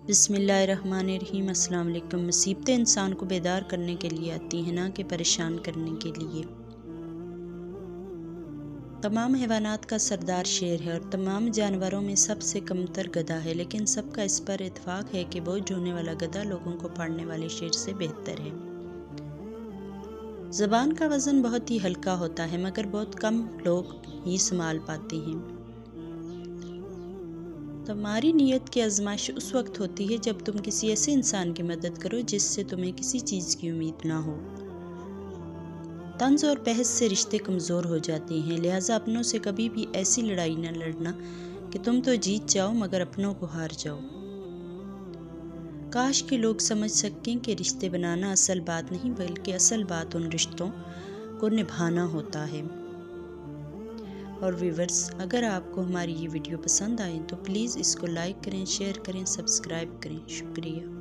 بسم اللہ الرحمن الرحیم۔ السلام علیکم۔ مصیبتیں انسان کو بیدار کرنے کے لیے آتی ہیں، نہ کہ پریشان کرنے کے لیے۔ تمام حیوانات کا سردار شیر ہے اور تمام جانوروں میں سب سے کمتر گدھا ہے، لیکن سب کا اس پر اتفاق ہے کہ بوجھ ڈھونے والا گدھا لوگوں کو پاڑنے والے شیر سے بہتر ہے۔ زبان کا وزن بہت ہی ہلکا ہوتا ہے، مگر بہت کم لوگ ہی سنبھال پاتے ہیں۔ تمہاری نیت کی آزمائش اس وقت ہوتی ہے جب تم کسی ایسے انسان کی مدد کرو جس سے تمہیں کسی چیز کی امید نہ ہو۔ طنز اور بحث سے رشتے کمزور ہو جاتے ہیں، لہٰذا اپنوں سے کبھی بھی ایسی لڑائی نہ لڑنا کہ تم تو جیت جاؤ مگر اپنوں کو ہار جاؤ۔ کاش کہ لوگ سمجھ سکیں کہ رشتے بنانا اصل بات نہیں، بلکہ اصل بات ان رشتوں کو نبھانا ہوتا ہے۔ اور ویورز، اگر آپ کو ہماری یہ ویڈیو پسند آئے تو پلیز اس کو لائک کریں، شیئر کریں، سبسکرائب کریں۔ شکریہ۔